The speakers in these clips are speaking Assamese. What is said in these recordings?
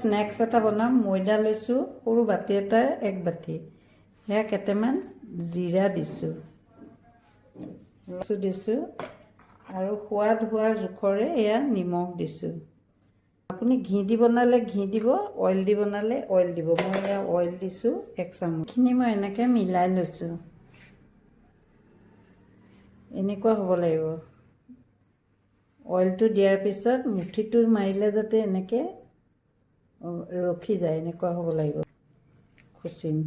স্নেক্স এটা বনাম। ময়দা লৈছোঁ সৰু বাতি এটাৰ 1 বাতি, সেয়া কেইটামান জিৰা দিছোঁ আৰু সোৱাদ হোৱাৰ জোখৰে এয়া নিমখ দিছোঁ। আপুনি ঘি দি বনালে ঘি দিব, অইল দি বনালে অইল দিব। মই এয়া অইল দিছোঁ 1 চামুচখিনি। মই এনেকৈ মিলাই লৈছোঁ। এনেকুৱা হ'ব লাগিব। অইলটো দিয়াৰ পিছত মুঠিটো মাৰিলে যাতে এনেকৈ ৰখি যায়, এনেকুৱা হ'ব লাগিব। খুচিম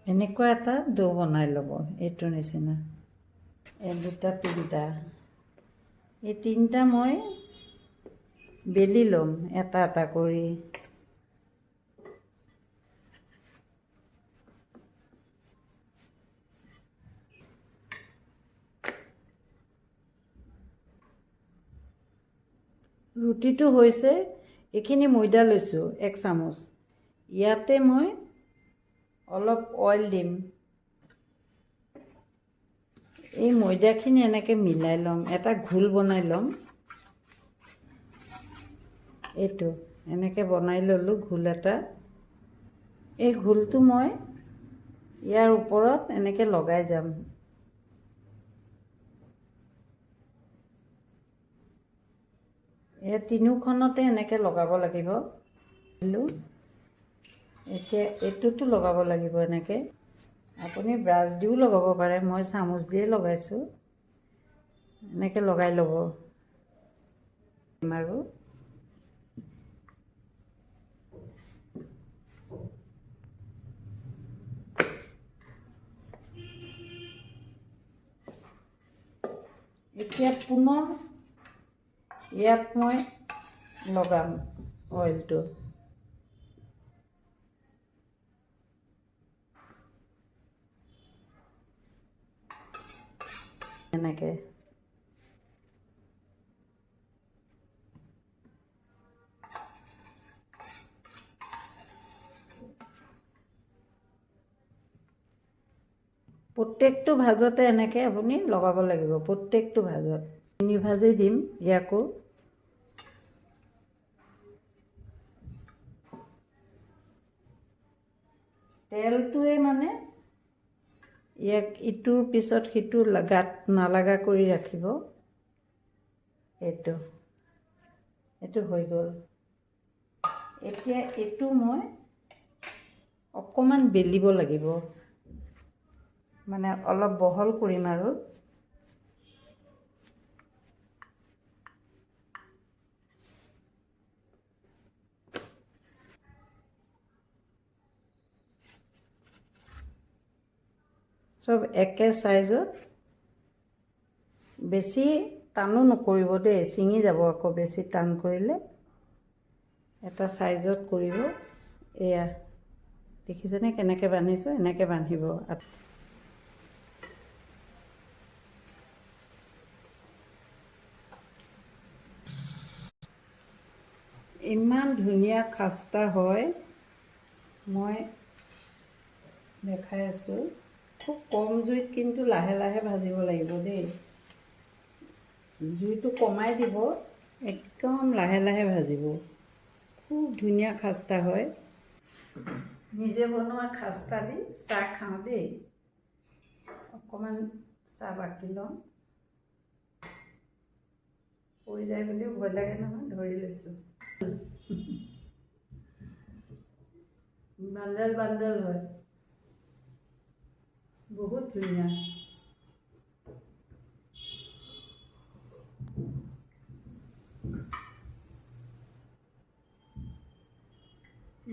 এনেকুৱা এটা ডো বনাই ল'ব। এইটোৰ নিচিনা এই দুটা তিনিটা, এই তিনিটা মই বেলি ল'ম এটা এটা কৰি। ৰুটিটো হৈছে, এইখিনি ময়দা লৈছোঁ 1 চামুচ। ইয়াতে মই অলপ অইল দিম। এই ময়দাখিনি এনেকৈ মিলাই ল'ম, এটা ঘোল বনাই ল'ম। এইটো এনেকৈ বনাই ল'লোঁ ঘোল এটা। এই ঘোলটো মই ইয়াৰ ওপৰত এনেকৈ লগাই যাম। এই তিনিওখনতে এনেকৈ লগাব লাগিব। এতিয়া এইটোতো লগাব লাগিব এনেকৈ। আপুনি ব্ৰাছ দিও লগাব পাৰে, মই চামুচ দিয়ে লগাইছোঁ। এনেকৈ লগাই ল'ব আৰু এতিয়া পুনৰ ইয়াত মই লগাম অইলটো। এনেকৈ প্ৰত্যেকটো ভাজতে এনেকৈ আপুনি লগাব লাগিব। প্ৰত্যেকটো ভাজত 3 ভাজি দিম ইয়াকো। তেলটোৱে মানে ইয়াক ইটোৰ পিছত সিটো গাত নালাগা কৰি ৰাখিব। এইটো হৈ গ'ল। এতিয়া এইটো মই অকণমান বেলিব লাগিব, মানে অলপ বহল কৰিম আৰু। চব একে চাইজত, বেছি টানো নকৰিব দেই, ছিঙি যাব আকৌ বেছি টান কৰিলে। এটা চাইজত কৰিব। এয়া দেখিছেনে কেনেকৈ বান্ধিছোঁ? এনেকৈ বান্ধিব। ইমান ধুনীয়া খাস্তা হয়, মই দেখাই আছোঁ। খুব কম জুইত কিন্তু লাহে লাহে ভাজিব লাগিব দেই। জুইটো কমাই দিব, একদম লাহে লাহে ভাজিব। খুব ধুনীয়া খাস্তা হয়। নিজে বনোৱা খাস্তা দি চাহ খাওঁ দেই। অকণমান চাহ বাকি লওঁ। পৰি যায় বুলিও ভয় লাগে নহয়, ধৰি লৈছোঁ। বান্ডেল বান্ডেল হয়, বহুত ধুনীয়া।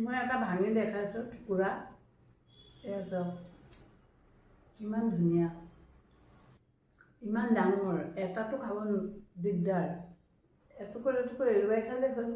মই এটা ভাঙি দেখাইছোঁ টুকুৰা। এয়া চাওক ইমান ধুনীয়া, ইমান ডাঙৰ। এটাতো খাব দিগদাৰ, এটুকুৰ এটুকুৰ এৰুৱাই খালে হ'ল।